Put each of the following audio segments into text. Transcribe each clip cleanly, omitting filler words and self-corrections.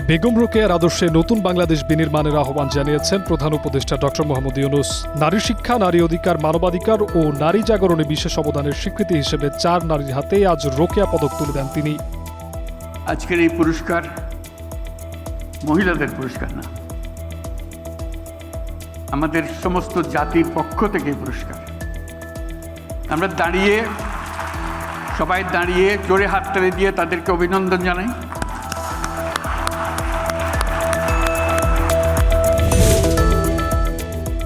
বেগম রোকেয়ার আদর্শে নতুন বাংলাদেশ বিনির্মাণের আহ্বান জানিয়েছেন প্রধান উপদেষ্টা ডক্টর মোহাম্মদ ইউনূস। নারী শিক্ষা, নারী অধিকার, মানবাধিকার ও নারী জাগরণে বিশেষ অবদানের স্বীকৃতি হিসেবে 4 নারীর হাতে আজ রোকেয়া পদক তুলে দেন তিনি। আজকের এই পুরস্কার মহিলাদের পুরস্কার না, আমাদের সমস্ত জাতির পক্ষ থেকে পুরস্কার। আমরা সবাই দাঁড়িয়ে জোরে হাততালি দিয়ে তাদেরকে অভিনন্দন জানাই।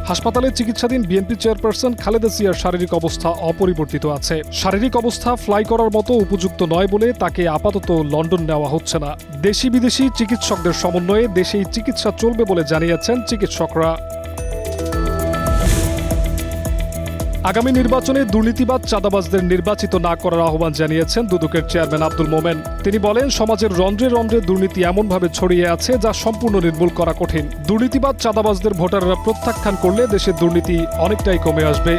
হাসপাতালে চিকিৎসাধীন বিএনপি চেয়ারপারসন খালেদা জিয়ার শারীরিক অবস্থা অপরিবর্তিত আছে। শারীরিক অবস্থা ফ্লাই করার মতো উপযুক্ত নয় বলে তাকে আপাতত লন্ডন নেওয়া হচ্ছে না। দেশি বিদেশি চিকিৎসকদের সমন্বয়ে দেশেই চিকিৎসা চলবে বলে জানিয়েছেন চিকিৎসকরা। আগামী নির্বাচনে দুর্নীতিবাজ চাঁদাবাজদের নির্বাচিত না করার আহ্বান জানিয়েছেন দুদকের চেয়ারম্যান আব্দুল মোমেন। তিনি বলেন, সমাজের রন্ধ্রে রন্ধ্রে দুর্নীতি এমনভাবে ছড়িয়ে আছে যা সম্পূর্ণ নির্মূল করা কঠিন। দুর্নীতিবাজ চাঁদাবাজদের ভোটাররা প্রত্যাখ্যান করলে দেশের দুর্নীতি অনেকটাই কমে আসবে।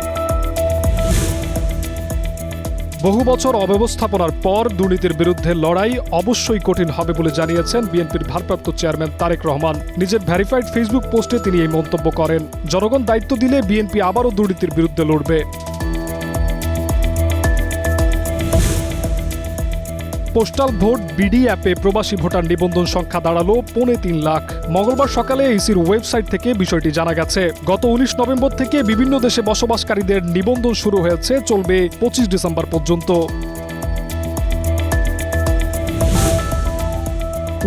বহু বছর অব্যবস্থাপনার পর দুর্নীতির বিরুদ্ধে লড়াই অবশ্যই কঠিন হবে বলে জানিয়েছেন বিএনপির ভারপ্রাপ্ত চেয়ারম্যান তারেক রহমান। নিজের ভেরিফাইড ফেসবুক পোস্টে তিনি এই মন্তব্য করেন। জনগণ দায়িত্ব দিলে বিএনপি আবারও দুর্নীতির বিরুদ্ধে লড়বে। পোস্টাল ভোট বিডি অ্যাপে প্রবাসী ভোটার নিবন্ধন সংখ্যা দাঁড়ালো 3.25 লাখ। মঙ্গলবার সকালে ইসির ওয়েবসাইট থেকে বিষয়টি জানা গেছে। গত 19 নভেম্বর থেকে বিভিন্ন দেশে বসবাসকারীদের নিবন্ধন শুরু হয়েছে, চলবে 25 ডিসেম্বর পর্যন্ত।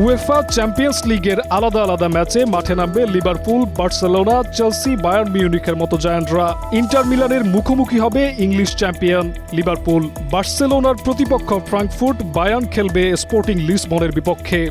উয়েফা চ্যাম্পিয়ন্স লিগের আলাদা আলাদা ম্যাচে মাঠে নামবে লিভারপুল, বার্সেলোনা, চেলসি, বায়ার্ন মিউনিখের মতো জায়ান্টরা। ইন্টার মিলানের মুখোমুখি হবে ইংলিশ চ্যাম্পিয়ন লিভারপুল। বার্সেলোনার প্রতিপক্ষ ফ্রাঙ্কফুর্ট, বায়ার্ন খেলবে স্পোর্টিং লিসবনের বিপক্ষে।